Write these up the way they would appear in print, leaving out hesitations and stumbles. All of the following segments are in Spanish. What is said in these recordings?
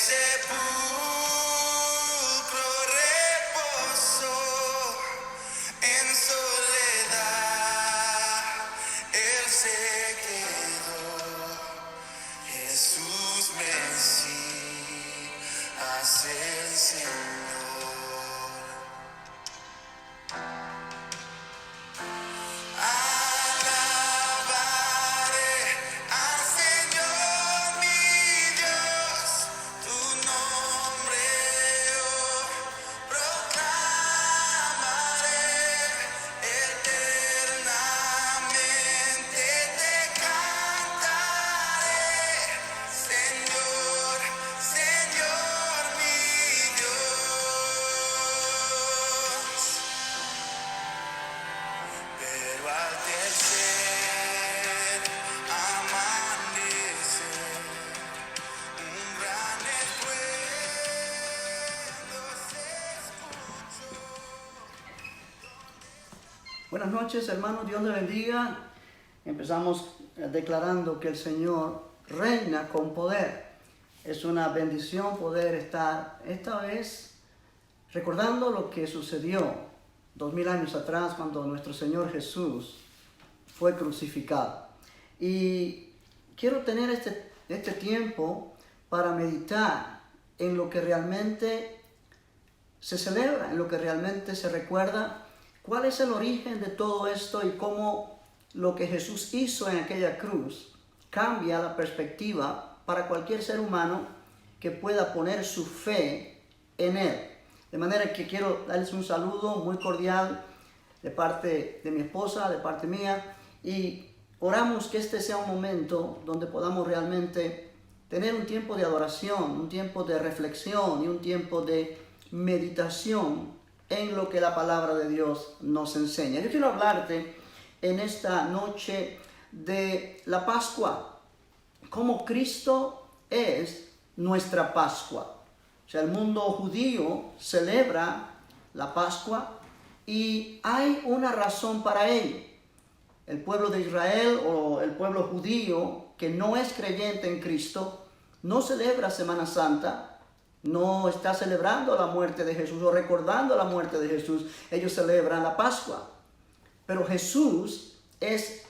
sepulcro reposó en soledad, él se quedó. Jesús Mesías el Señor. Alabaré al Señor mi Dios, tu nombre oh, proclamaré, eternamente te cantaré, Señor, Señor mi Dios. Pero al tercer amanecer, un gran estruendo se escuchó. Buenas noches, hermanos, Dios les bendiga. Empezamos declarando que el Señor reina con poder. Es una bendición poder estar esta vez recordando lo que sucedió 2000 años atrás cuando nuestro Señor Jesús fue crucificado. Y quiero tener este tiempo para meditar en lo que realmente se celebra, en lo que realmente se recuerda, cuál es el origen de todo esto y cómo lo que Jesús hizo en aquella cruz cambia la perspectiva para cualquier ser humano que pueda poner su fe en Él. De manera que quiero darles un saludo muy cordial de parte de mi esposa, de parte mía, y oramos que este sea un momento donde podamos realmente tener un tiempo de adoración, un tiempo de reflexión y un tiempo de meditación en lo que la palabra de Dios nos enseña. Yo quiero hablarte en esta noche de la Pascua, cómo Cristo es nuestra Pascua. O sea, el mundo judío celebra la Pascua y hay una razón para ello. El pueblo de Israel o el pueblo judío que no es creyente en Cristo no celebra Semana Santa, no está celebrando la muerte de Jesús o recordando la muerte de Jesús. Ellos celebran la Pascua. Pero Jesús es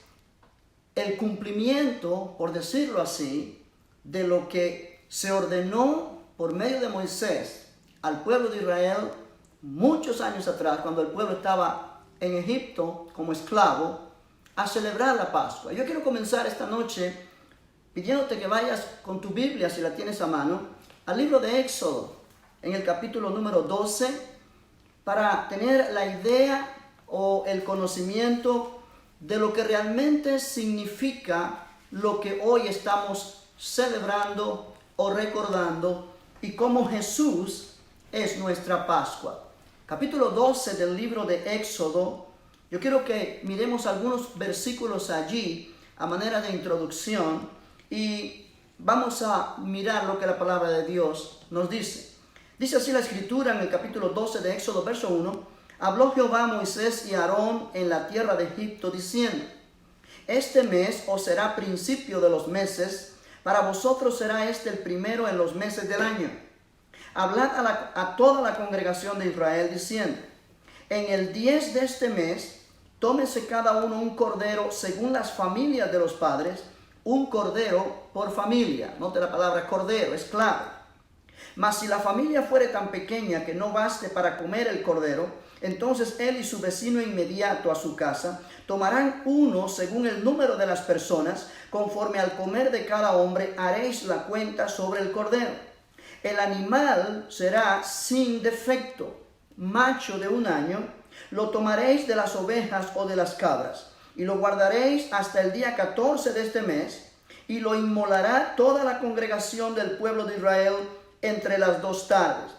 el cumplimiento, por decirlo así, de lo que se ordenó por medio de Moisés al pueblo de Israel muchos años atrás, cuando el pueblo estaba en Egipto como esclavo, a celebrar la Pascua. Yo quiero comenzar esta noche pidiéndote que vayas con tu Biblia, si la tienes a mano, al libro de Éxodo, en el capítulo número 12, para tener la idea o el conocimiento de lo que realmente significa lo que hoy estamos celebrando o recordando y cómo Jesús es nuestra Pascua. Capítulo 12 del libro de Éxodo. Yo quiero que miremos algunos versículos allí a manera de introducción y vamos a mirar lo que la palabra de Dios nos dice. Dice así la escritura en el capítulo 12 de Éxodo, verso 1. Habló Jehová a Moisés y a Aarón en la tierra de Egipto diciendo: Este mes os será principio de los meses, para vosotros será este el primero en los meses del año. Hablad a toda la congregación de Israel diciendo: En el 10 de este mes, tómese cada uno un cordero según las familias de los padres, un cordero por familia. Note la palabra cordero, es clave. Mas si la familia fuere tan pequeña que no baste para comer el cordero, entonces él y su vecino inmediato a su casa tomarán uno según el número de las personas, conforme al comer de cada hombre haréis la cuenta sobre el cordero. El animal será sin defecto, macho de 1 año, lo tomaréis de las ovejas o de las cabras, y lo guardaréis hasta el día 14 de este mes, y lo inmolará toda la congregación del pueblo de Israel entre las 2 tardes.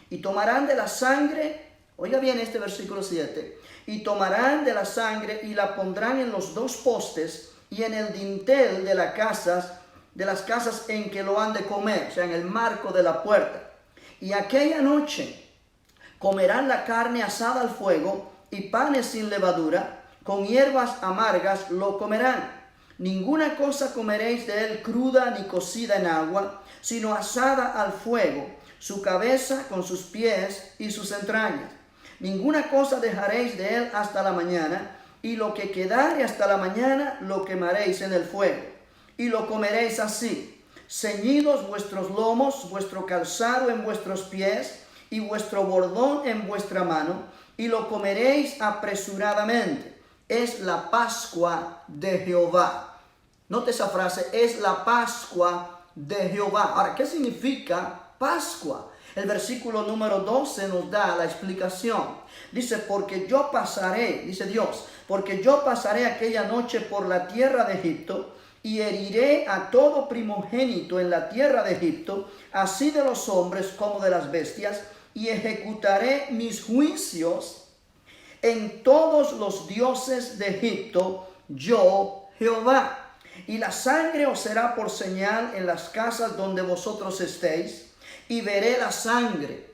Y tomarán de la sangre, oiga bien este versículo 7, y tomarán de la sangre y la pondrán en los 2 postes y en el dintel de las casas en que lo han de comer, o sea, en el marco de la puerta. Y aquella noche comerán la carne asada al fuego y panes sin levadura, con hierbas amargas lo comerán. Ninguna cosa comeréis de él cruda ni cocida en agua, sino asada al fuego, su cabeza con sus pies y sus entrañas. Ninguna cosa dejaréis de él hasta la mañana, y lo que quedare hasta la mañana lo quemaréis en el fuego, y lo comeréis así, ceñidos vuestros lomos, vuestro calzado en vuestros pies, y vuestro bordón en vuestra mano, y lo comeréis apresuradamente. Es la Pascua de Jehová. Note esa frase, es la Pascua de Jehová. Ahora, ¿qué significa Pascua? El versículo número 12 nos da la explicación. Dice, porque yo pasaré, dice Dios, porque yo pasaré aquella noche por la tierra de Egipto y heriré a todo primogénito en la tierra de Egipto, así de los hombres como de las bestias, y ejecutaré mis juicios en todos los dioses de Egipto, yo Jehová. Y la sangre os será por señal en las casas donde vosotros estéis, y veré la sangre,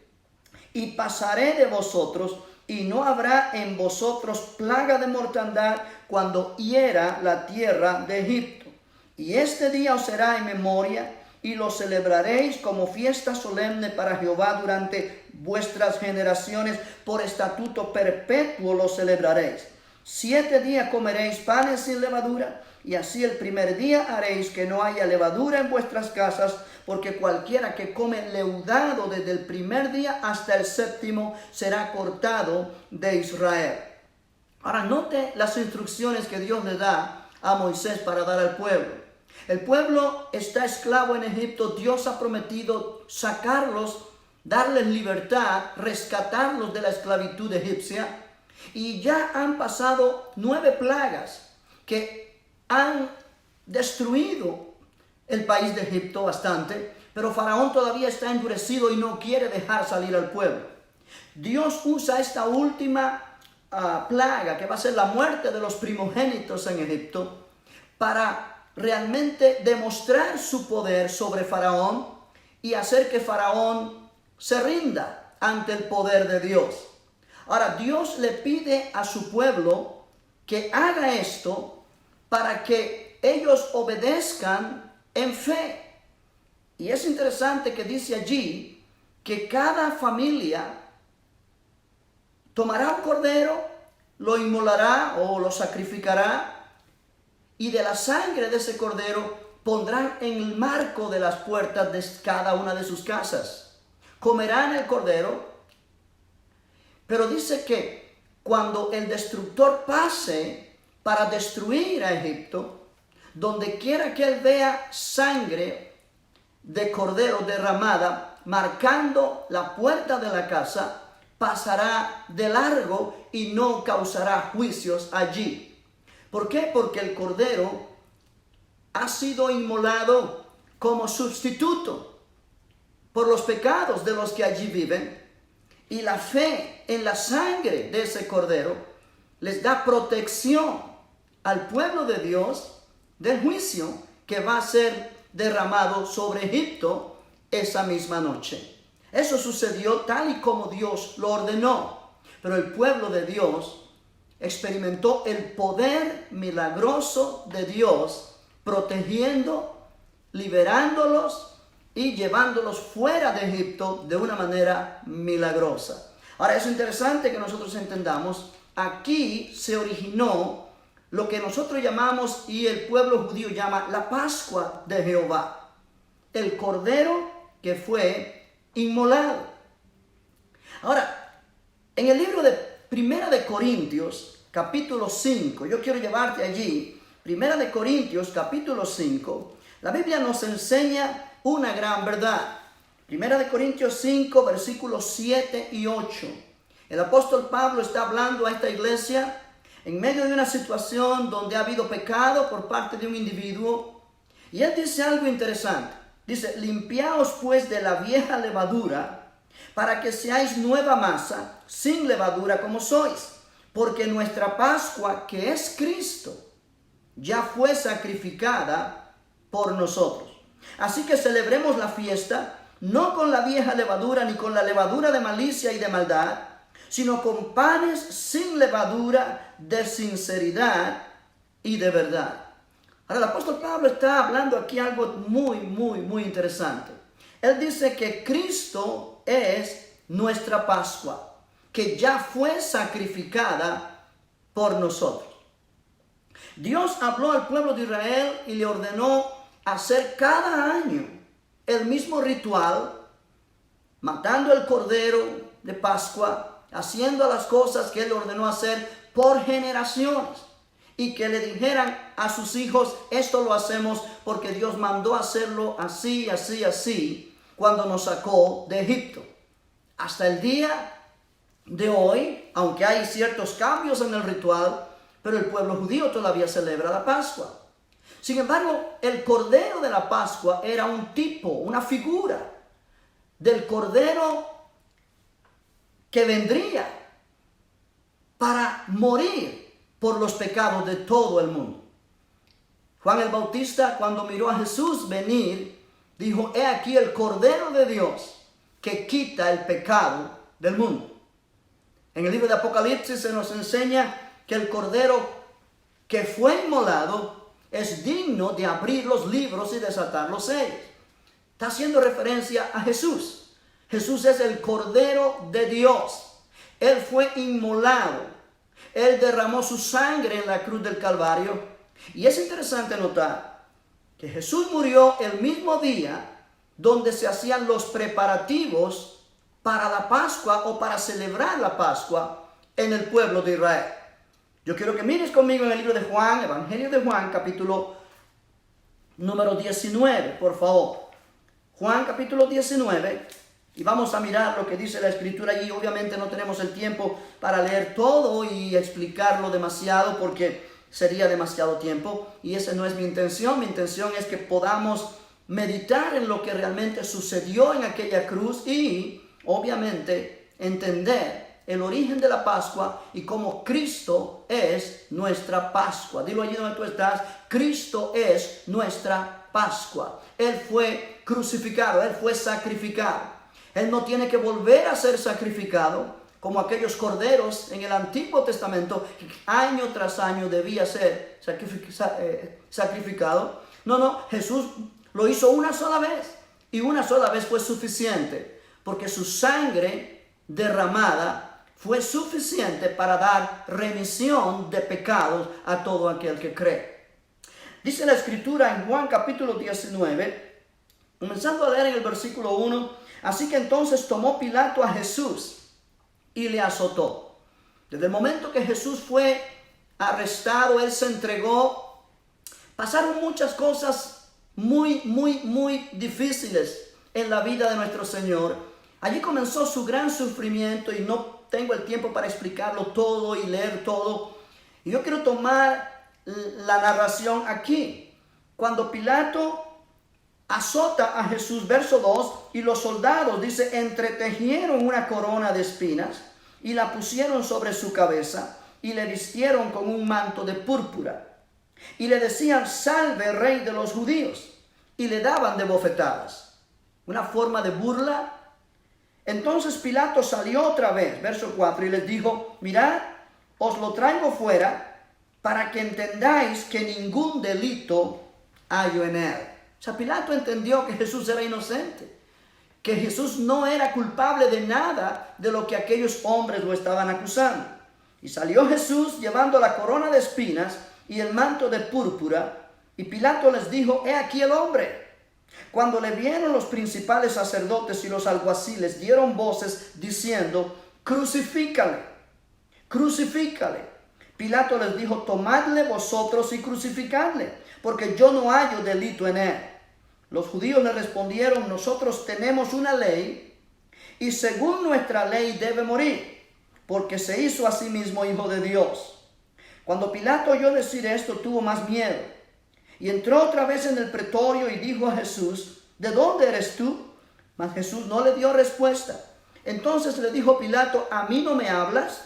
y pasaré de vosotros, y no habrá en vosotros plaga de mortandad cuando hiera la tierra de Egipto. Y este día os será en memoria, y lo celebraréis como fiesta solemne para Jehová durante vuestras generaciones, por estatuto perpetuo lo celebraréis. 7 días comeréis panes sin levadura, y así el primer día haréis que no haya levadura en vuestras casas, porque cualquiera que come leudado desde el primer día hasta el 7º será cortado de Israel. Ahora note las instrucciones que Dios le da a Moisés para dar al pueblo. El pueblo está esclavo en Egipto. Dios ha prometido sacarlos, darles libertad, rescatarlos de la esclavitud egipcia. Y ya han pasado 9 plagas que han destruido el país de Egipto bastante, pero Faraón todavía está endurecido y no quiere dejar salir al pueblo. Dios usa esta última plaga, que va a ser la muerte de los primogénitos en Egipto, para realmente demostrar su poder sobre Faraón y hacer que Faraón se rinda ante el poder de Dios. Ahora, Dios le pide a su pueblo que haga esto para que ellos obedezcan en fe. Y es interesante que dice allí que cada familia tomará un cordero, lo inmolará o lo sacrificará, y de la sangre de ese cordero pondrán en el marco de las puertas de cada una de sus casas. Comerán el cordero, pero dice que cuando el destructor pase para destruir a Egipto, donde quiera que él vea sangre de cordero derramada, marcando la puerta de la casa, pasará de largo y no causará juicios allí. ¿Por qué? Porque el cordero ha sido inmolado como sustituto por los pecados de los que allí viven, y la fe en la sangre de ese cordero les da protección al pueblo de Dios del juicio que va a ser derramado sobre Egipto esa misma noche. Eso sucedió tal y como Dios lo ordenó, pero el pueblo de Dios experimentó el poder milagroso de Dios, protegiendo, liberándolos y llevándolos fuera de Egipto de una manera milagrosa. Ahora, es interesante que nosotros entendamos, aquí se originó lo que nosotros llamamos y el pueblo judío llama la Pascua de Jehová, el cordero que fue inmolado. Ahora, en el libro de Primera de Corintios, capítulo 5, yo quiero llevarte allí, Primera de Corintios, capítulo 5, la Biblia nos enseña una gran verdad. Primera de Corintios 5, versículos 7 y 8. El apóstol Pablo está hablando a esta iglesia en medio de una situación donde ha habido pecado por parte de un individuo. Y él dice algo interesante. Dice, limpiaos pues de la vieja levadura, para que seáis nueva masa, sin levadura como sois. Porque nuestra Pascua, que es Cristo, ya fue sacrificada por nosotros. Así que celebremos la fiesta, no con la vieja levadura, ni con la levadura de malicia y de maldad, sino con panes sin levadura, de sinceridad y de verdad. Ahora, el apóstol Pablo está hablando aquí algo muy interesante. Él dice que Cristo es nuestra Pascua, que ya fue sacrificada por nosotros. Dios habló al pueblo de Israel y le ordenó hacer cada año el mismo ritual, matando el cordero de Pascua, haciendo las cosas que Él ordenó hacer por generaciones. Y que le dijeran a sus hijos, esto lo hacemos porque Dios mandó hacerlo así, así, así, cuando nos sacó de Egipto. Hasta el día de hoy, aunque hay ciertos cambios en el ritual, pero el pueblo judío todavía celebra la Pascua. Sin embargo, el cordero de la Pascua era un tipo, una figura del cordero que vendría para morir por los pecados de todo el mundo. Juan el Bautista, cuando miró a Jesús venir, dijo, he aquí el Cordero de Dios que quita el pecado del mundo. En el libro de Apocalipsis se nos enseña que el Cordero que fue inmolado es digno de abrir los libros y desatar los sellos. Está haciendo referencia a Jesús. Jesús es el Cordero de Dios. Él fue inmolado. Él derramó su sangre en la cruz del Calvario. Y es interesante notar que Jesús murió el mismo día donde se hacían los preparativos para la Pascua o para celebrar la Pascua en el pueblo de Israel. Yo quiero que mires conmigo en el libro de Juan, Evangelio de Juan, capítulo número 19, por favor. Juan capítulo 19. Y vamos a mirar lo que dice la Escritura allí. Obviamente no tenemos el tiempo para leer todo y explicarlo demasiado porque sería demasiado tiempo. Y esa no es mi intención. Mi intención es que podamos meditar en lo que realmente sucedió en aquella cruz y obviamente entender el origen de la Pascua y cómo Cristo es nuestra Pascua. Dilo allí donde tú estás. Cristo es nuestra Pascua. Él fue crucificado, Él fue sacrificado. Él no tiene que volver a ser sacrificado como aquellos corderos en el Antiguo Testamento, año tras año debía ser sacrificado. No, Jesús lo hizo una sola vez y una sola vez fue suficiente, porque su sangre derramada fue suficiente para dar remisión de pecados a todo aquel que cree. Dice la Escritura en Juan capítulo 19, comenzando a leer en el versículo 1, así que entonces tomó Pilato a Jesús y le azotó. Desde el momento que Jesús fue arrestado, Él se entregó. Pasaron muchas cosas muy difíciles en la vida de nuestro Señor. Allí comenzó su gran sufrimiento y no tengo el tiempo para explicarlo todo y leer todo. Y yo quiero tomar la narración aquí. Cuando Pilato azota a Jesús, verso 2, y los soldados, dice, entretejieron una corona de espinas y la pusieron sobre su cabeza y le vistieron con un manto de púrpura y le decían, salve rey de los judíos, y le daban de bofetadas. Una forma de burla. Entonces Pilato salió otra vez, verso 4, y les dijo, mirad, os lo traigo fuera para que entendáis que ningún delito hallo en él. O sea, Pilato entendió que Jesús era inocente, que Jesús no era culpable de nada de lo que aquellos hombres lo estaban acusando. Y salió Jesús llevando la corona de espinas y el manto de púrpura, y Pilato les dijo, he aquí el hombre. Cuando le vieron los principales sacerdotes y los alguaciles, dieron voces diciendo, crucifícale, crucifícale. Pilato les dijo, tomadle vosotros y crucificadle, porque yo no hallo delito en él. Los judíos le respondieron, nosotros tenemos una ley, y según nuestra ley debe morir, porque se hizo a sí mismo hijo de Dios. Cuando Pilato oyó decir esto, tuvo más miedo, y entró otra vez en el pretorio y dijo a Jesús, ¿de dónde eres tú? Mas Jesús no le dio respuesta. Entonces le dijo Pilato, ¿a mí no me hablas?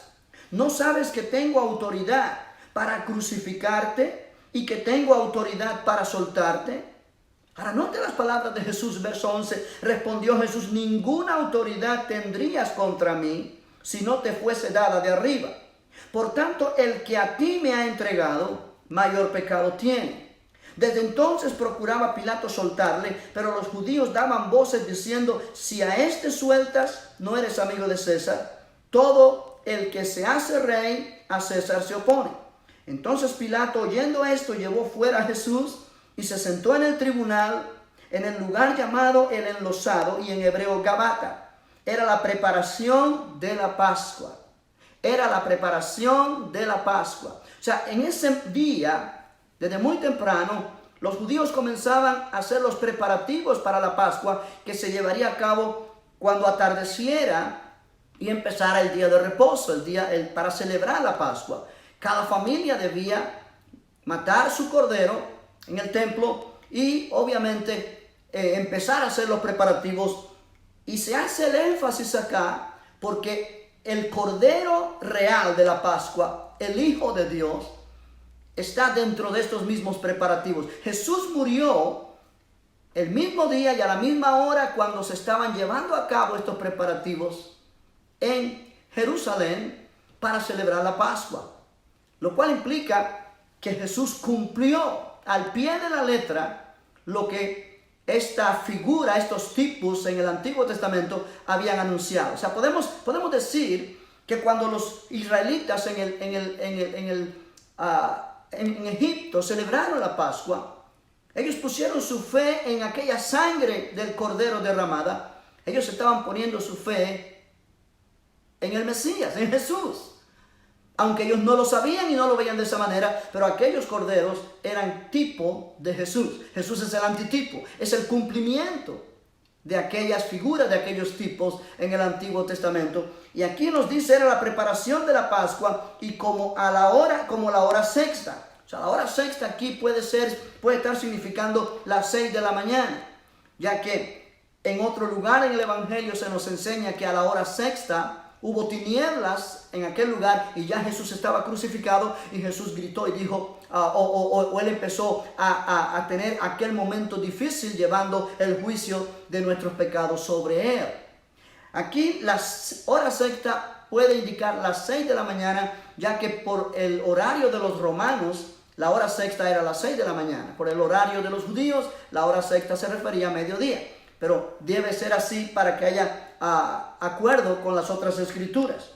¿No sabes que tengo autoridad para crucificarte y que tengo autoridad para soltarte? Ahora note las palabras de Jesús, verso 11. Respondió Jesús, ninguna autoridad tendrías contra mí si no te fuese dada de arriba. Por tanto, el que a ti me ha entregado, mayor pecado tiene. Desde entonces procuraba Pilato soltarle, pero los judíos daban voces diciendo: si a este sueltas, no eres amigo de César. Todo el que se hace rey a César se opone. Entonces Pilato, oyendo esto, llevó fuera a Jesús y se sentó en el tribunal, en el lugar llamado el Enlosado, y en hebreo Gabata. Era la preparación de la Pascua. Era la preparación de la Pascua. O sea, en ese día, desde muy temprano, los judíos comenzaban a hacer los preparativos para la Pascua, que se llevaría a cabo cuando atardeciera y empezara el día de reposo, para celebrar la Pascua. Cada familia debía matar su cordero en el templo y obviamente empezar a hacer los preparativos. Y se hace el énfasis acá porque el cordero real de la Pascua, el Hijo de Dios, está dentro de estos mismos preparativos. Jesús murió el mismo día y a la misma hora cuando se estaban llevando a cabo estos preparativos en Jerusalén para celebrar la Pascua, lo cual implica que Jesús cumplió al pie de la letra lo que esta figura, estos tipos en el Antiguo Testamento habían anunciado. O sea, podemos decir que cuando los israelitas en Egipto celebraron la Pascua, ellos pusieron su fe en aquella sangre del cordero derramada. Ellos estaban poniendo su fe en el Mesías, en Jesús. Aunque ellos no lo sabían y no lo veían de esa manera, pero aquellos corderos eran tipo de Jesús. Jesús es el antitipo, es el cumplimiento de aquellas figuras, de aquellos tipos en el Antiguo Testamento. Y aquí nos dice, era la preparación de la Pascua y como la hora sexta. O sea, la hora sexta aquí puede estar significando las 6 de la mañana, ya que en otro lugar en el Evangelio se nos enseña que a la hora sexta hubo tinieblas en aquel lugar y ya Jesús estaba crucificado y Jesús gritó y dijo, él empezó a tener aquel momento difícil llevando el juicio de nuestros pecados sobre él. Aquí la hora sexta puede indicar las 6 de la mañana, ya que por el horario de los romanos, la hora sexta era las 6 de la mañana. Por el horario de los judíos, la hora sexta se refería a mediodía. Pero debe ser así para que haya acuerdo con las otras escrituras.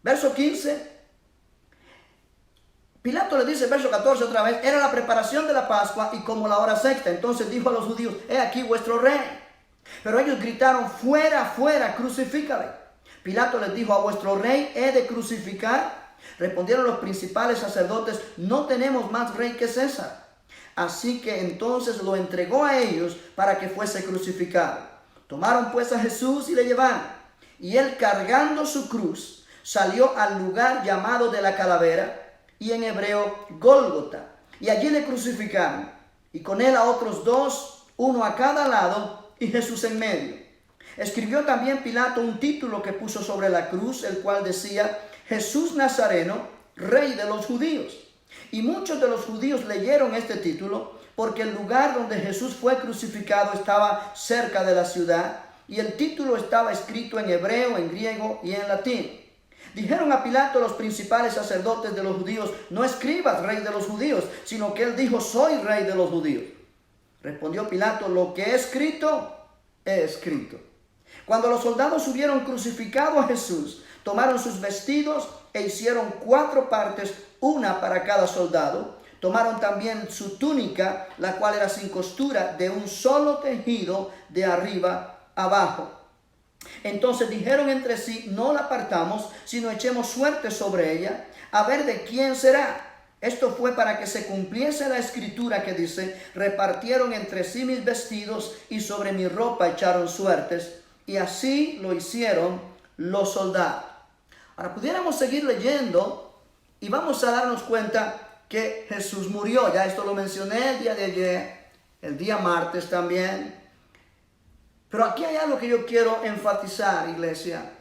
Verso 15. Pilato le dice, verso 14 otra vez, era la preparación de la Pascua y como la hora sexta. Entonces dijo a los judíos, he aquí vuestro rey. Pero ellos gritaron, fuera, fuera, crucifícale. Pilato les dijo, a vuestro rey he de crucificar. Respondieron los principales sacerdotes, no tenemos más rey que César. Así que entonces lo entregó a ellos para que fuese crucificado. Tomaron pues a Jesús y le llevaron. Y él, cargando su cruz, salió al lugar llamado de la calavera, y en hebreo Gólgota. Y allí le crucificaron. Y con él a otros dos, uno a cada lado, y Jesús en medio. Escribió también Pilato un título que puso sobre la cruz, el cual decía, Jesús Nazareno, Rey de los Judíos. Y muchos de los judíos leyeron este título porque el lugar donde Jesús fue crucificado estaba cerca de la ciudad y el título estaba escrito en hebreo, en griego y en latín. Dijeron a Pilato los principales sacerdotes de los judíos, no escribas rey de los judíos, sino que él dijo, soy rey de los judíos. Respondió Pilato, lo que he escrito, he escrito. Cuando los soldados hubieron crucificado a Jesús, tomaron sus vestidos e hicieron 4 partes, una para cada soldado. Tomaron también su túnica, la cual era sin costura, de un solo tejido de arriba abajo. Entonces dijeron entre sí, no la partamos, sino echemos suerte sobre ella, a ver de quién será. Esto fue para que se cumpliese la escritura que dice, repartieron entre sí mis vestidos y sobre mi ropa echaron suertes. Y así lo hicieron los soldados. Ahora pudiéramos seguir leyendo y vamos a darnos cuenta que Jesús murió. Ya esto lo mencioné el día de ayer, el día martes también. Pero aquí hay algo que yo quiero enfatizar, iglesia.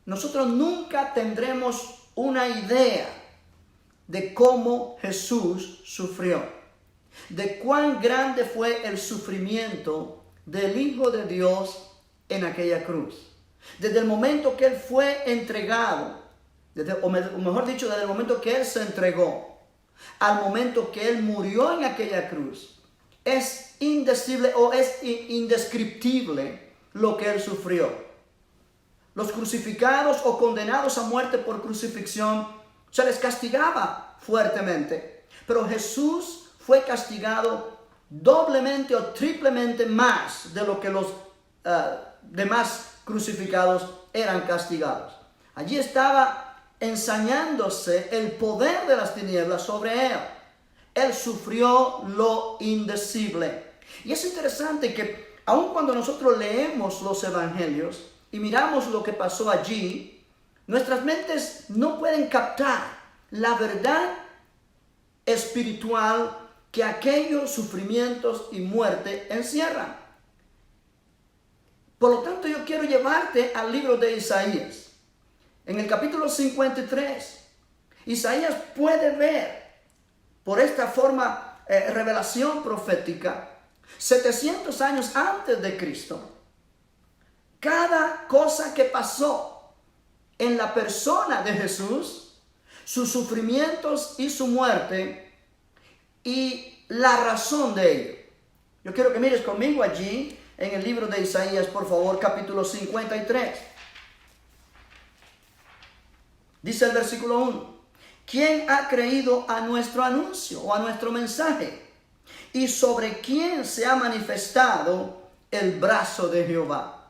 Nosotros nunca tendremos una idea de cómo Jesús sufrió, de cuán grande fue el sufrimiento del Hijo de Dios en aquella cruz. Desde el momento que Él fue entregado, o mejor dicho, desde el momento que Él se entregó, al momento que Él murió en aquella cruz, es indecible o es indescriptible lo que Él sufrió. Los crucificados o condenados a muerte por crucifixión se les castigaba fuertemente, pero Jesús fue castigado doblemente o triplemente más de lo que los demás crucificados eran castigados. Allí estaba ensañándose el poder de las tinieblas sobre Él. Él sufrió lo indecible. Y es interesante que aun cuando nosotros leemos los evangelios y miramos lo que pasó allí, nuestras mentes no pueden captar la verdad espiritual que aquellos sufrimientos y muerte encierran. Por lo tanto, yo quiero llevarte al libro de Isaías. En el capítulo 53, Isaías puede ver por esta forma revelación profética 700 años antes de Cristo cada cosa que pasó en la persona de Jesús, sus sufrimientos y su muerte y la razón de ello. Yo quiero que mires conmigo allí en el libro de Isaías, por favor, capítulo 53. Dice el versículo 1. ¿Quién ha creído a nuestro anuncio o a nuestro mensaje? ¿Y sobre quién se ha manifestado el brazo de Jehová?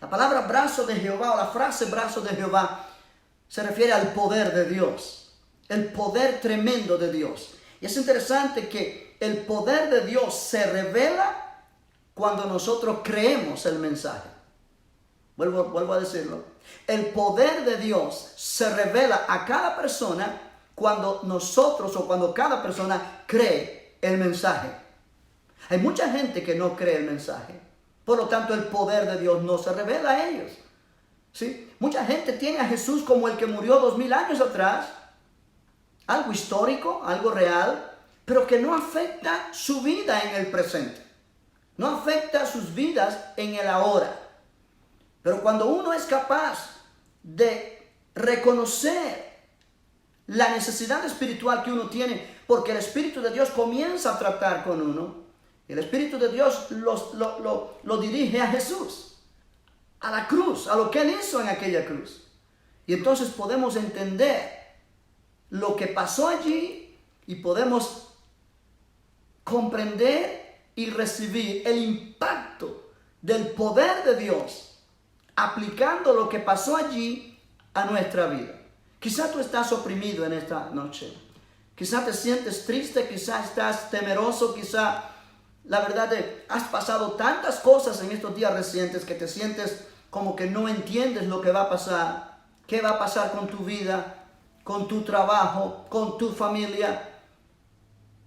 La palabra brazo de Jehová o la frase brazo de Jehová se refiere al poder de Dios, el poder tremendo de Dios. Y es interesante que el poder de Dios se revela cuando nosotros creemos el mensaje. Vuelvo a decirlo. El poder de Dios se revela a cada persona cuando nosotros o cuando cada persona cree el mensaje. Hay mucha gente que no cree el mensaje. Por lo tanto, el poder de Dios no se revela a ellos. ¿Sí? Mucha gente tiene a Jesús como el que murió 2000 años atrás. Algo histórico, algo real, pero que no afecta su vida en el presente. No afecta sus vidas en el ahora. Pero cuando uno es capaz de reconocer la necesidad espiritual que uno tiene, porque el Espíritu de Dios comienza a tratar con uno, el Espíritu de Dios lo dirige a Jesús, a la cruz, a lo que Él hizo en aquella cruz. Y entonces podemos entender lo que pasó allí y podemos comprender y recibir el impacto del poder de Dios aplicando lo que pasó allí a nuestra vida. Quizá tú estás oprimido en esta noche. Quizá te sientes triste, quizá estás temeroso, quizá la verdad has pasado tantas cosas en estos días recientes que te sientes como que no entiendes lo que va a pasar. ¿Qué va a pasar con tu vida, con tu trabajo, con tu familia?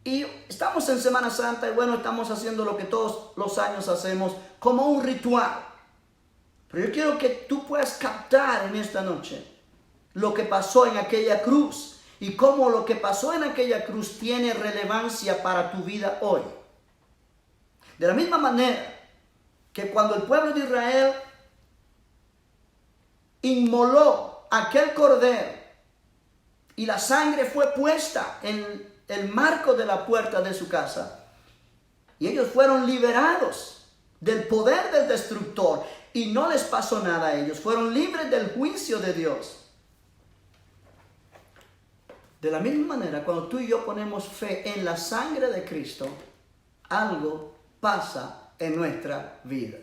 Y estamos en Semana Santa y bueno, estamos haciendo lo que todos los años hacemos como un ritual. Pero yo quiero que tú puedas captar en esta noche lo que pasó en aquella cruz y cómo lo que pasó en aquella cruz tiene relevancia para tu vida hoy. De la misma manera que cuando el pueblo de Israel inmoló aquel cordero y la sangre fue puesta en el marco de la puerta de su casa y ellos fueron liberados del poder del destructor y no les pasó nada a ellos, fueron libres del juicio de Dios. De la misma manera, cuando tú y yo ponemos fe en la sangre de Cristo, algo pasa en nuestra vida.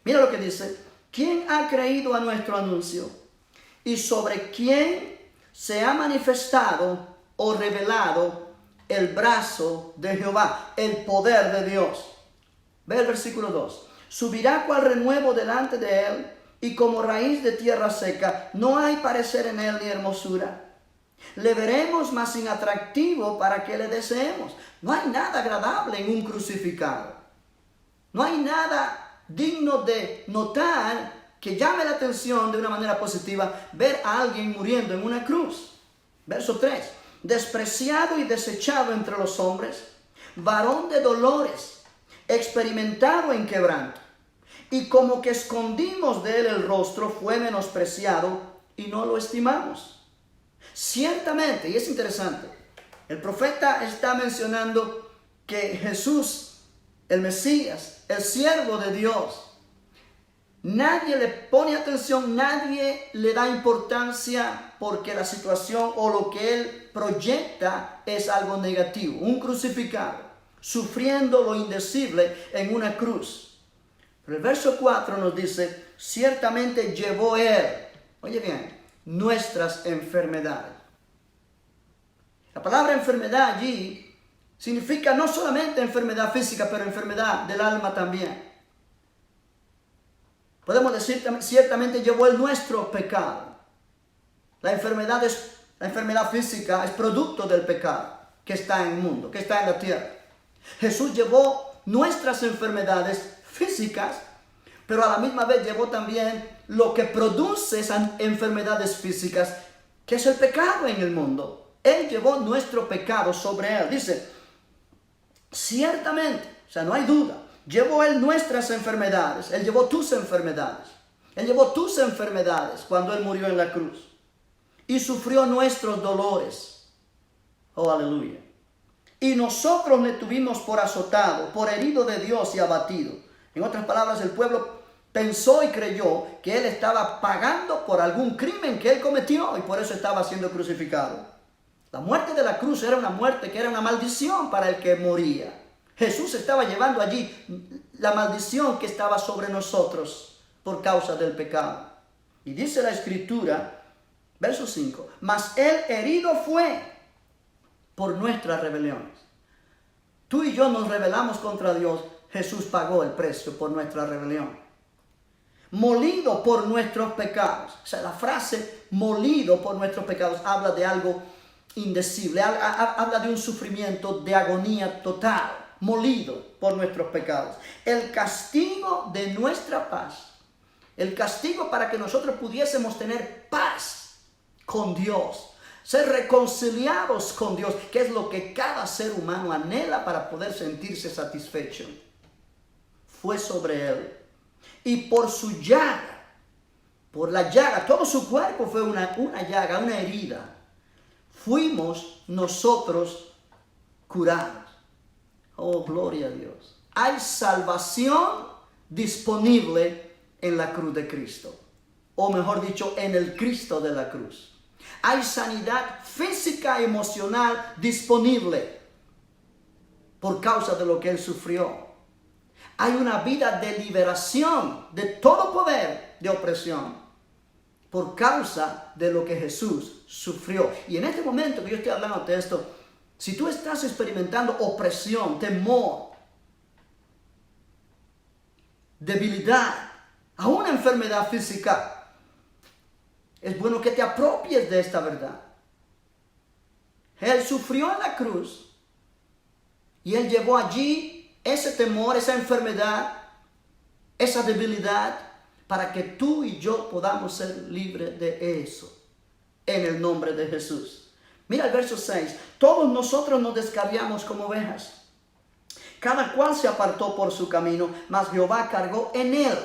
Mira lo que dice: ¿quién ha creído a nuestro anuncio? ¿Y sobre quién se ha manifestado o revelado el brazo de Jehová, el poder de Dios? Ve el versículo 2. Subirá cual renuevo delante de él, y como raíz de tierra seca, no hay parecer en él ni hermosura. Le veremos más inatractivo para que le deseemos. No hay nada agradable en un crucificado. No hay nada digno de notar que llame la atención de una manera positiva ver a alguien muriendo en una cruz. Verso 3. Despreciado y desechado entre los hombres, varón de dolores, experimentado en quebranto. Y como que escondimos de él el rostro, fue menospreciado y no lo estimamos. Ciertamente, y es interesante, El profeta está mencionando que Jesús, el Mesías, el siervo de Dios, nadie le pone atención, nadie le da importancia porque la situación o lo que él proyecta es algo negativo. Un crucificado, sufriendo lo indecible en una cruz. Pero el verso 4 nos dice, ciertamente llevó él, oye bien, nuestras enfermedades. La palabra enfermedad allí significa no solamente enfermedad física, pero enfermedad del alma también. Podemos decir, ciertamente llevó el nuestro pecado. La enfermedad física es producto del pecado que está en el mundo, que está en la tierra. Jesús llevó nuestras enfermedades físicas, pero a la misma vez llevó también lo que produce esas enfermedades físicas, que es el pecado en el mundo. Él llevó nuestro pecado sobre él. Dice, ciertamente, o sea, no hay duda, llevó él nuestras enfermedades. Él llevó tus enfermedades. Él llevó tus enfermedades cuando él murió en la cruz. Y sufrió nuestros dolores. Oh, aleluya. Y nosotros le tuvimos por azotado, por herido de Dios y abatido. En otras palabras, el pueblo pensó y creyó que él estaba pagando por algún crimen que él cometió y por eso estaba siendo crucificado. La muerte de la cruz era una muerte que era una maldición para el que moría. Jesús estaba llevando allí la maldición que estaba sobre nosotros por causa del pecado. Y dice la Escritura, verso 5, mas él herido fue por nuestras rebeliones. Tú y yo nos rebelamos contra Dios. Jesús pagó el precio por nuestra rebelión. Molido por nuestros pecados. O sea, la frase molido por nuestros pecados habla de algo indecible, habla de un sufrimiento de agonía total, molido por nuestros pecados. El castigo de nuestra paz, el castigo para que nosotros pudiésemos tener paz con Dios, ser reconciliados con Dios, que es lo que cada ser humano anhela para poder sentirse satisfecho, fue sobre él. Y por su llaga, por la llaga, todo su cuerpo fue una llaga, una herida, fuimos nosotros curados. Oh, gloria a Dios. Hay salvación disponible en la cruz de Cristo. O mejor dicho, en el Cristo de la cruz. Hay sanidad física y emocional disponible por causa de lo que Él sufrió. Hay una vida de liberación de todo poder de opresión por causa de lo que Jesús sufrió. Y en este momento que yo estoy hablando de esto, si tú estás experimentando opresión, temor, debilidad, a una enfermedad física, es bueno que te apropies de esta verdad. Él sufrió en la cruz y Él llevó allí ese temor, esa enfermedad, esa debilidad, para que tú y yo podamos ser libres de eso, en el nombre de Jesús. Mira el verso 6. Todos nosotros nos descarriamos como ovejas. Cada cual se apartó por su camino, mas Jehová cargó en él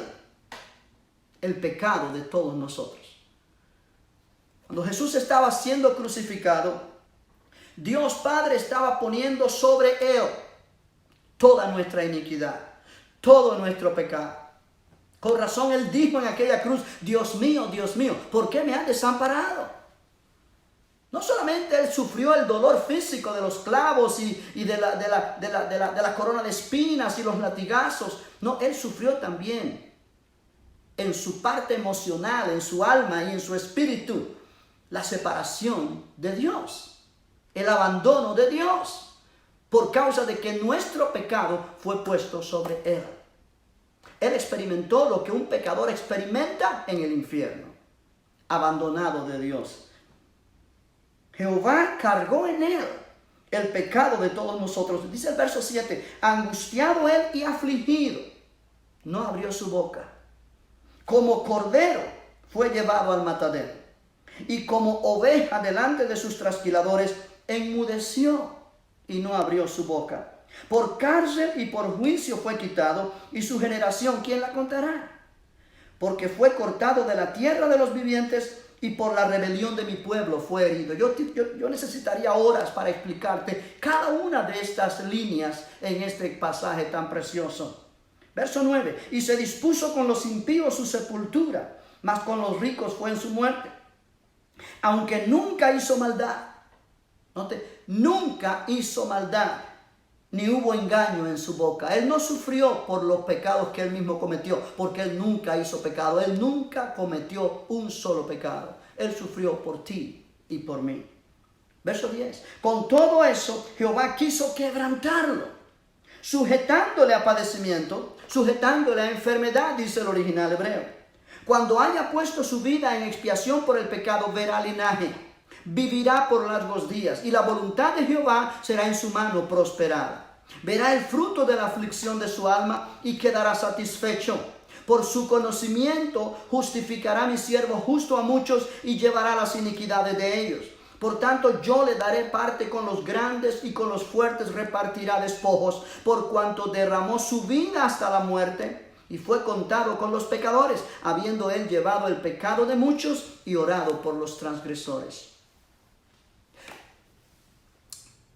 el pecado de todos nosotros. Cuando Jesús estaba siendo crucificado, Dios Padre estaba poniendo sobre él toda nuestra iniquidad, todo nuestro pecado. Con razón Él dijo en aquella cruz, Dios mío, ¿por qué me has desamparado? No solamente Él sufrió el dolor físico de los clavos y de la corona de espinas y los latigazos. No, Él sufrió también en su parte emocional, en su alma y en su espíritu, la separación de Dios, el abandono de Dios, por causa de que nuestro pecado fue puesto sobre Él. Él experimentó lo que un pecador experimenta en el infierno, abandonado de Dios. Jehová cargó en él el pecado de todos nosotros. Dice el verso 7, angustiado él y afligido, no abrió su boca. Como cordero fue llevado al matadero, y como oveja delante de sus trasquiladores, enmudeció y no abrió su boca. Por cárcel y por juicio fue quitado, y su generación, ¿quién la contará? Porque fue cortado de la tierra de los vivientes, y por la rebelión de mi pueblo fue herido. Yo necesitaría horas para explicarte cada una de estas líneas en este pasaje tan precioso. Verso 9, y se dispuso con los impíos su sepultura, mas con los ricos fue en su muerte. Aunque nunca hizo maldad, note, nunca hizo maldad, ni hubo engaño en su boca. Él no sufrió por los pecados que él mismo cometió, porque él nunca hizo pecado. Él nunca cometió un solo pecado. Él sufrió por ti y por mí. Verso 10. Con todo eso, Jehová quiso quebrantarlo, sujetándole a padecimiento, sujetándole a enfermedad, dice el original hebreo. Cuando haya puesto su vida en expiación por el pecado, verá linaje, vivirá por largos días, y la voluntad de Jehová será en su mano prosperada. Verá el fruto de la aflicción de su alma y quedará satisfecho. Por su conocimiento justificará mi siervo justo a muchos y llevará las iniquidades de ellos. Por tanto, yo le daré parte con los grandes y con los fuertes repartirá despojos, por cuanto derramó su vida hasta la muerte y fue contado con los pecadores, habiendo él llevado el pecado de muchos y orado por los transgresores.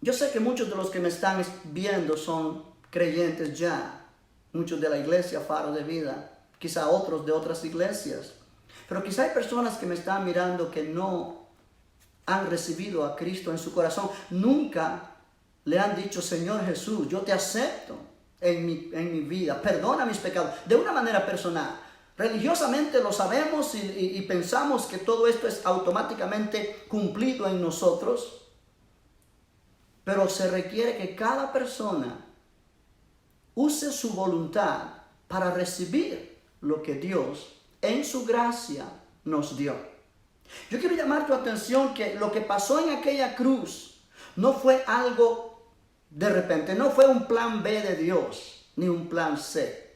Yo sé que muchos de los que me están viendo son creyentes ya, muchos de la iglesia Faro de Vida, quizá otros de otras iglesias, pero quizá hay personas que me están mirando que no han recibido a Cristo en su corazón, nunca le han dicho: Señor Jesús, yo te acepto en mi vida, perdona mis pecados, de una manera personal. Religiosamente lo sabemos y pensamos que todo esto es automáticamente cumplido en nosotros, pero se requiere que cada persona use su voluntad para recibir lo que Dios en su gracia nos dio. Yo quiero llamar tu atención que lo que pasó en aquella cruz no fue algo de repente, no fue un plan B de Dios, ni un plan C.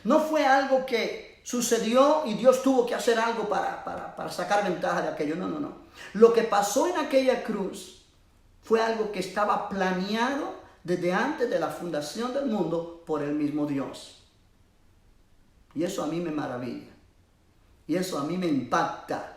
No fue algo que sucedió y Dios tuvo que hacer algo para sacar ventaja de aquello. No. Lo que pasó en aquella cruz fue algo que estaba planeado desde antes de la fundación del mundo por el mismo Dios. Y eso a mí me maravilla. Y eso a mí me impacta.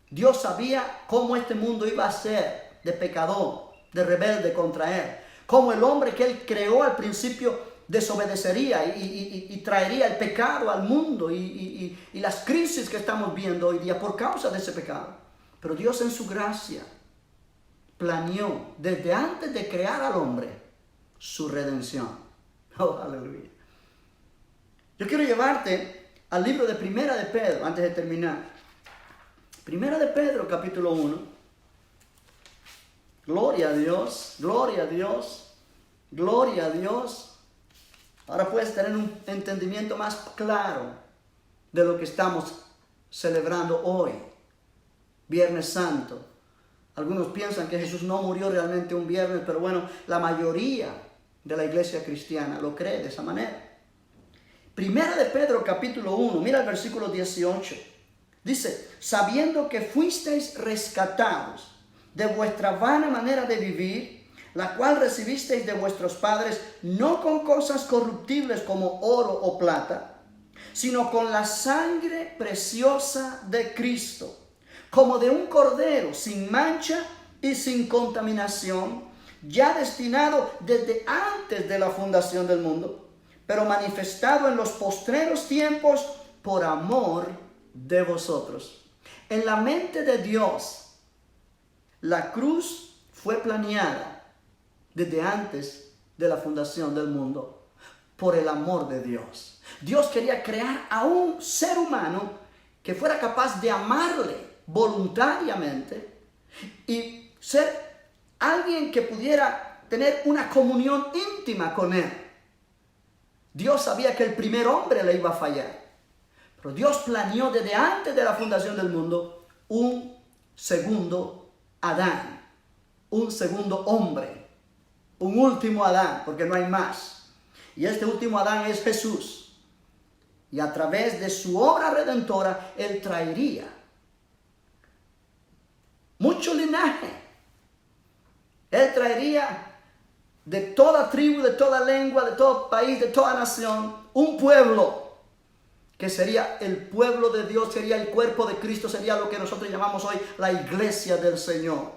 Dios sabía cómo este mundo iba a ser de pecador, de rebelde contra Él. Cómo el hombre que Él creó al principio desobedecería y traería el pecado al mundo y las crisis que estamos viendo hoy día por causa de ese pecado. Pero Dios en su gracia planeó desde antes de crear al hombre su redención. Oh, aleluya. Yo quiero llevarte al libro de Primera de Pedro antes de terminar. Primera de Pedro, capítulo 1. Gloria a Dios, gloria a Dios, gloria a Dios. Ahora puedes tener un entendimiento más claro de lo que estamos celebrando hoy, Viernes Santo. Algunos piensan que Jesús no murió realmente un viernes, pero bueno, la mayoría de la iglesia cristiana lo cree de esa manera. Primera de Pedro, capítulo 1, mira el versículo 18. Dice: sabiendo que fuisteis rescatados de vuestra vana manera de vivir, la cual recibisteis de vuestros padres, no con cosas corruptibles como oro o plata, sino con la sangre preciosa de Cristo, como de un cordero sin mancha y sin contaminación, ya destinado desde antes de la fundación del mundo, pero manifestado en los postreros tiempos por amor de vosotros. En la mente de Dios, la cruz fue planeada desde antes de la fundación del mundo por el amor de Dios. Dios quería crear a un ser humano que fuera capaz de amarle voluntariamente y ser alguien que pudiera tener una comunión íntima con Él. Dios sabía que el primer hombre le iba a fallar, pero Dios planeó desde antes de la fundación del mundo un segundo Adán, un segundo hombre, un último Adán, porque no hay más. Y este último Adán es Jesús. Y a través de su obra redentora, Él traería mucho linaje. Él traería de toda tribu, de toda lengua, de todo país, de toda nación, un pueblo que sería el pueblo de Dios, sería el cuerpo de Cristo, sería lo que nosotros llamamos hoy la iglesia del Señor,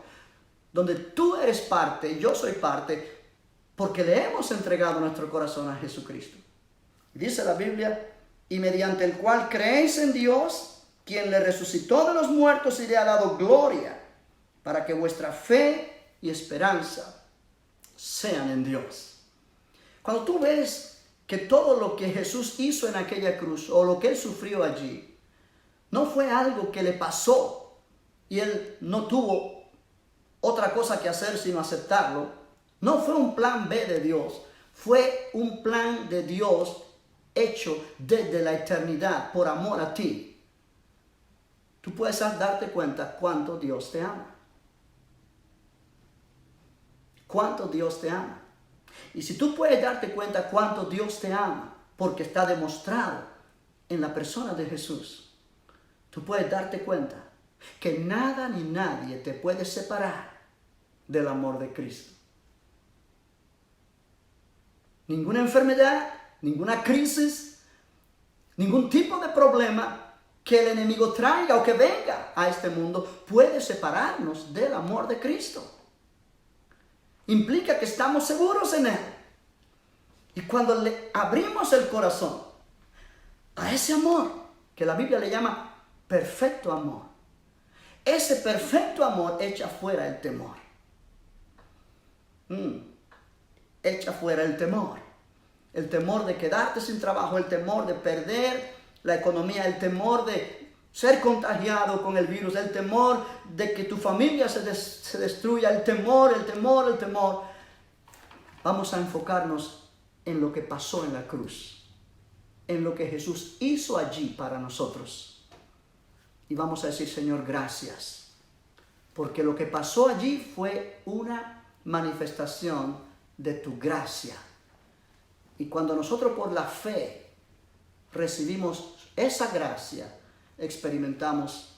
donde tú eres parte, yo soy parte, porque le hemos entregado nuestro corazón a Jesucristo. Dice la Biblia, y mediante el cual creéis en Dios, quien le resucitó de los muertos y le ha dado gloria, para que vuestra fe y esperanza sean en Dios. Cuando tú ves que todo lo que Jesús hizo en aquella cruz, o lo que Él sufrió allí, no fue algo que le pasó y Él no tuvo otra cosa que hacer sino aceptarlo. No fue un plan B de Dios, fue un plan de Dios hecho desde la eternidad por amor a ti. Tú puedes darte cuenta cuánto Dios te ama. Cuánto Dios te ama. Y si tú puedes darte cuenta cuánto Dios te ama, porque está demostrado en la persona de Jesús, tú puedes darte cuenta que nada ni nadie te puede separar del amor de Cristo. Ninguna enfermedad, ninguna crisis, ningún tipo de problema que el enemigo traiga o que venga a este mundo puede separarnos del amor de Cristo. Implica que estamos seguros en Él. Y cuando le abrimos el corazón a ese amor, que la Biblia le llama perfecto amor, ese perfecto amor echa fuera el temor. Echa fuera el temor. El temor de quedarte sin trabajo, el temor de perder la economía, el temor de ser contagiado con el virus, el temor de que tu familia se destruya, el temor. Vamos a enfocarnos en lo que pasó en la cruz, en lo que Jesús hizo allí para nosotros. Y vamos a decir, Señor, gracias, porque lo que pasó allí fue una manifestación de tu gracia. Y cuando nosotros por la fe recibimos esa gracia, experimentamos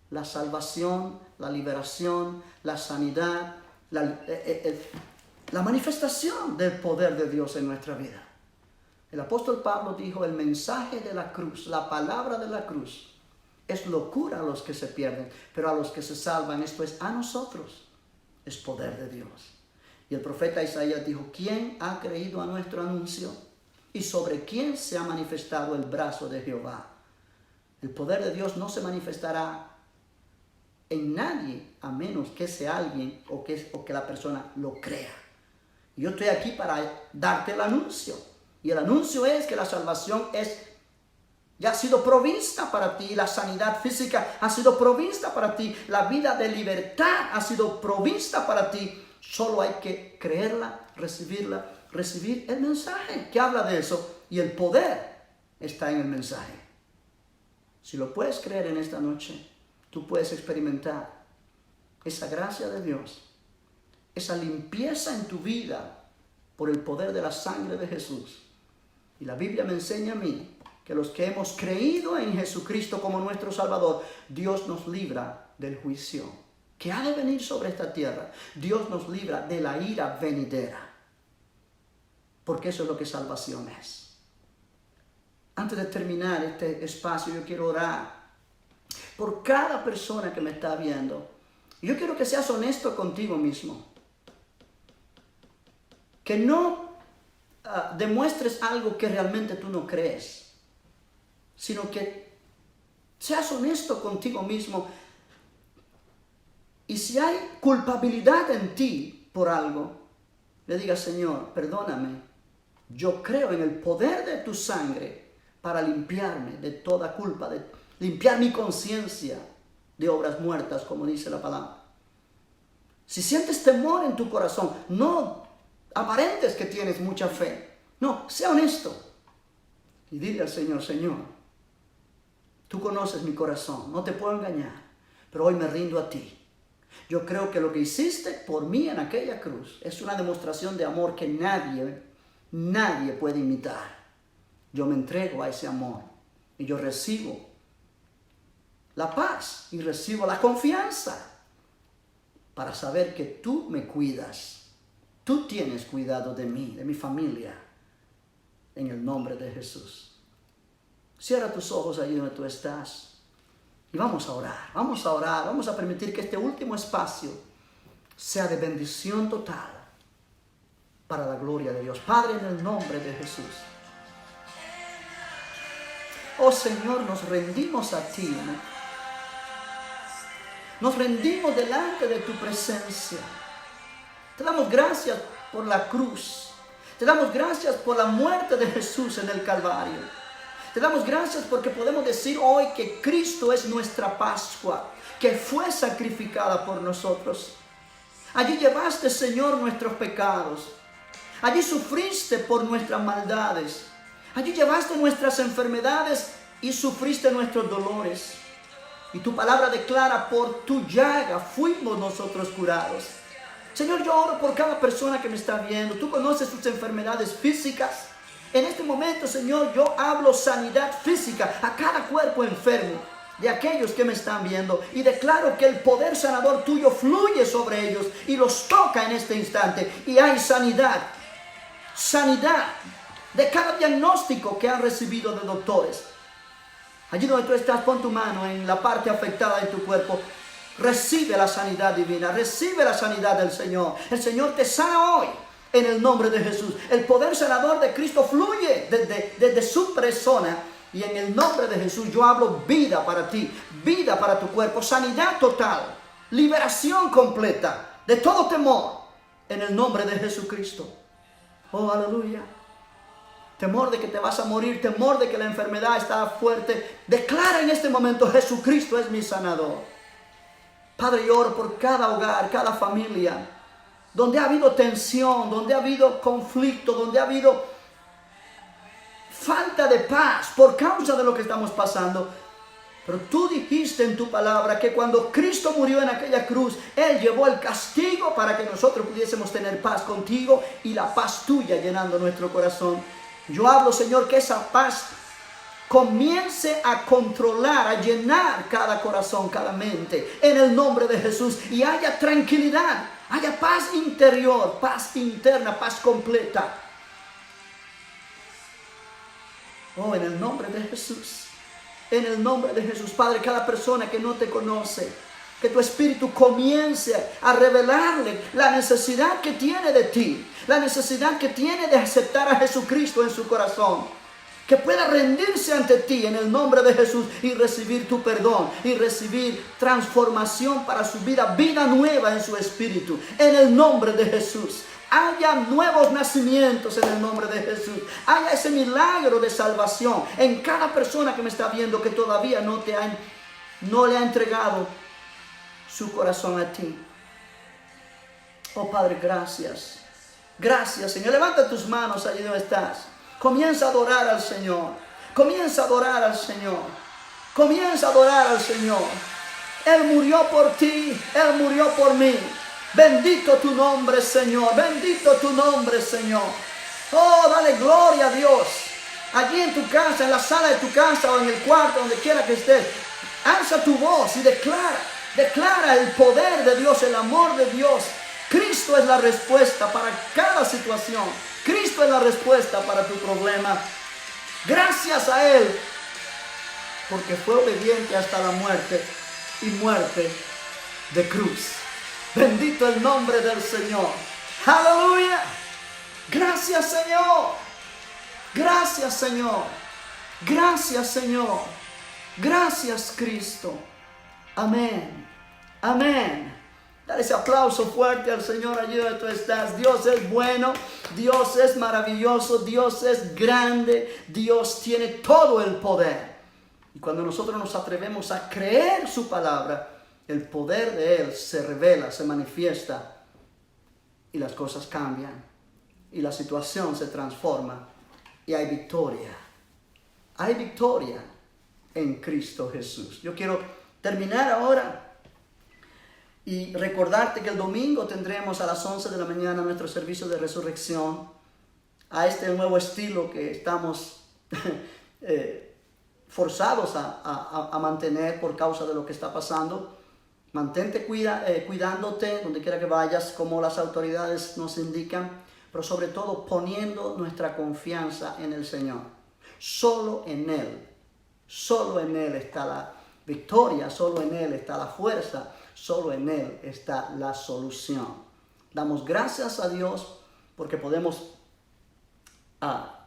la salvación, la liberación, la sanidad, la manifestación del poder de Dios en nuestra vida. El apóstol Pablo dijo, el mensaje de la cruz, la palabra de la cruz, es locura a los que se pierden, pero a los que se salvan, esto es a nosotros, es poder de Dios. Y el profeta Isaías dijo, ¿quién ha creído a nuestro anuncio? ¿Y sobre quién se ha manifestado el brazo de Jehová? El poder de Dios no se manifestará en nadie a menos que sea alguien o que la persona lo crea. Yo estoy aquí para darte el anuncio. Y el anuncio es que la salvación ya ha sido provista para ti. La sanidad física ha sido provista para ti. La vida de libertad ha sido provista para ti. Solo hay que creerla, recibir el mensaje que habla de eso. Y el poder está en el mensaje. Si lo puedes creer en esta noche, tú puedes experimentar esa gracia de Dios, esa limpieza en tu vida por el poder de la sangre de Jesús. Y la Biblia me enseña a mí que los que hemos creído en Jesucristo como nuestro Salvador, Dios nos libra del juicio que ha de venir sobre esta tierra. Dios nos libra de la ira venidera. Porque eso es lo que salvación es. Antes de terminar este espacio, yo quiero orar por cada persona que me está viendo. Yo quiero que seas honesto contigo mismo. Que no demuestres algo que realmente tú no crees, sino que seas honesto contigo mismo. Y si hay culpabilidad en ti por algo, le digas, Señor, perdóname. Yo creo en el poder de tu sangre para limpiarme de toda culpa, de limpiar mi conciencia de obras muertas, como dice la palabra. Si sientes temor en tu corazón, no aparentes que tienes mucha fe. No, sea honesto. Y dile al Señor, Señor, tú conoces mi corazón, no te puedo engañar, pero hoy me rindo a ti. Yo creo que lo que hiciste por mí en aquella cruz es una demostración de amor que nadie puede imitar. Yo me entrego a ese amor y yo recibo la paz y recibo la confianza para saber que tú me cuidas. Tú tienes cuidado de mí, de mi familia, en el nombre de Jesús. Cierra tus ojos allí donde tú estás. Y vamos a orar, vamos a orar, vamos a permitir que este último espacio sea de bendición total para la gloria de Dios. Padre, en el nombre de Jesús. Oh Señor, nos rendimos a ti, ¿no? Nos rendimos delante de tu presencia. Te damos gracias por la cruz. Te damos gracias por la muerte de Jesús en el Calvario. Te damos gracias porque podemos decir hoy que Cristo es nuestra Pascua, que fue sacrificada por nosotros. Allí llevaste, Señor, nuestros pecados. Allí sufriste por nuestras maldades. Allí llevaste nuestras enfermedades y sufriste nuestros dolores. Y tu palabra declara, por tu llaga fuimos nosotros curados. Señor, yo oro por cada persona que me está viendo. Tú conoces sus enfermedades físicas. En este momento, Señor, yo hablo sanidad física a cada cuerpo enfermo de aquellos que me están viendo. Y declaro que el poder sanador tuyo fluye sobre ellos y los toca en este instante. Y hay sanidad. Sanidad de cada diagnóstico que han recibido de doctores. Allí donde tú estás, pon tu mano en la parte afectada de tu cuerpo. Recibe la sanidad divina, recibe la sanidad del Señor. El Señor te sana hoy en el nombre de Jesús. El poder sanador de Cristo fluye desde su persona. Y en el nombre de Jesús yo hablo vida para ti, vida para tu cuerpo, sanidad total, liberación completa de todo temor en el nombre de Jesucristo. Oh, aleluya. Temor de que te vas a morir, temor de que la enfermedad está fuerte. Declara en este momento, Jesucristo es mi sanador. Padre, yo oro por cada hogar, cada familia, donde ha habido tensión, donde ha habido conflicto, donde ha habido falta de paz por causa de lo que estamos pasando. Pero tú dijiste en tu palabra que cuando Cristo murió en aquella cruz, Él llevó el castigo para que nosotros pudiésemos tener paz contigo y la paz tuya llenando nuestro corazón. Yo hablo, Señor, que esa paz comience a controlar, a llenar cada corazón, cada mente, en el nombre de Jesús. Y haya tranquilidad, haya paz interior, paz interna, paz completa. Oh, en el nombre de Jesús. En el nombre de Jesús, Padre, cada persona que no te conoce, que tu Espíritu comience a revelarle la necesidad que tiene de ti, la necesidad que tiene de aceptar a Jesucristo en su corazón, que pueda rendirse ante ti en el nombre de Jesús y recibir tu perdón y recibir transformación para su vida, vida nueva en su espíritu, en el nombre de Jesús. Haya nuevos nacimientos en el nombre de Jesús. Haya ese milagro de salvación en cada persona que me está viendo que todavía no le ha entregado su corazón a ti. Oh Padre, gracias. Gracias, Señor. Levanta tus manos allí donde estás. Comienza a adorar al Señor. Comienza a adorar al Señor. Comienza a adorar al Señor. Él murió por ti. Él murió por mí. Bendito tu nombre, Señor. Bendito tu nombre, Señor. Oh, dale gloria a Dios. Allí en tu casa, en la sala de tu casa o en el cuarto, donde quiera que estés, alza tu voz y declara el poder de Dios, el amor de Dios. Cristo es la respuesta para cada situación. Cristo es la respuesta para tu problema. Gracias a Él, porque fue obediente hasta la muerte y muerte de cruz. Bendito el nombre del Señor. Aleluya. Gracias, Señor. Gracias, Señor. Gracias, Señor. Gracias, Cristo. Amén. Amén. Dale ese aplauso fuerte al Señor allí donde tú estás. Dios es bueno. Dios es maravilloso. Dios es grande. Dios tiene todo el poder. Y cuando nosotros nos atrevemos a creer su palabra, el poder de Él se revela, se manifiesta y las cosas cambian y la situación se transforma y hay victoria. Hay victoria en Cristo Jesús. Yo quiero terminar ahora y recordarte que el domingo tendremos a las 11 de la mañana nuestro servicio de resurrección a este nuevo estilo que estamos forzados a mantener por causa de lo que está pasando. Mantente cuidándote donde quiera que vayas, como las autoridades nos indican, pero sobre todo poniendo nuestra confianza en el Señor. Solo en Él Solo en Él está la victoria, solo en Él está la fuerza, solo en Él está la solución. Damos gracias a Dios porque podemos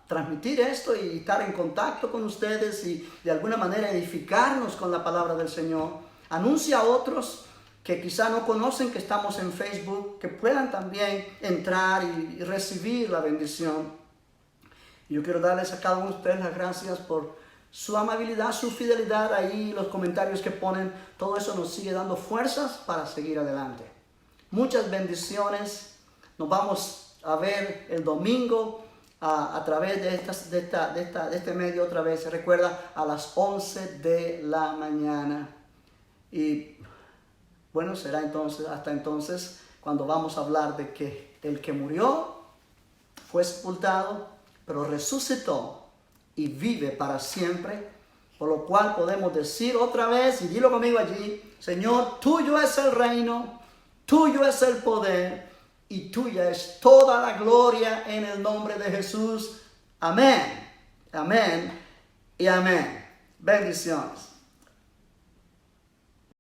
transmitir esto y estar en contacto con ustedes y de alguna manera edificarnos con la palabra del Señor. Anuncia a otros que quizá no conocen que estamos en Facebook, que puedan también entrar y recibir la bendición. Yo quiero darles a cada uno de ustedes las gracias por su amabilidad, su fidelidad ahí, los comentarios que ponen. Todo eso nos sigue dando fuerzas para seguir adelante. Muchas bendiciones. Nos vamos a ver el domingo a través de este medio otra vez. Recuerda, a las 11 de la mañana. Y bueno, será entonces, hasta entonces, cuando vamos a hablar de que el que murió fue sepultado, pero resucitó y vive para siempre, por lo cual podemos decir otra vez, y dilo conmigo allí: Señor, tuyo es el reino, tuyo es el poder, y tuya es toda la gloria en el nombre de Jesús. Amén, amén y amén. Bendiciones.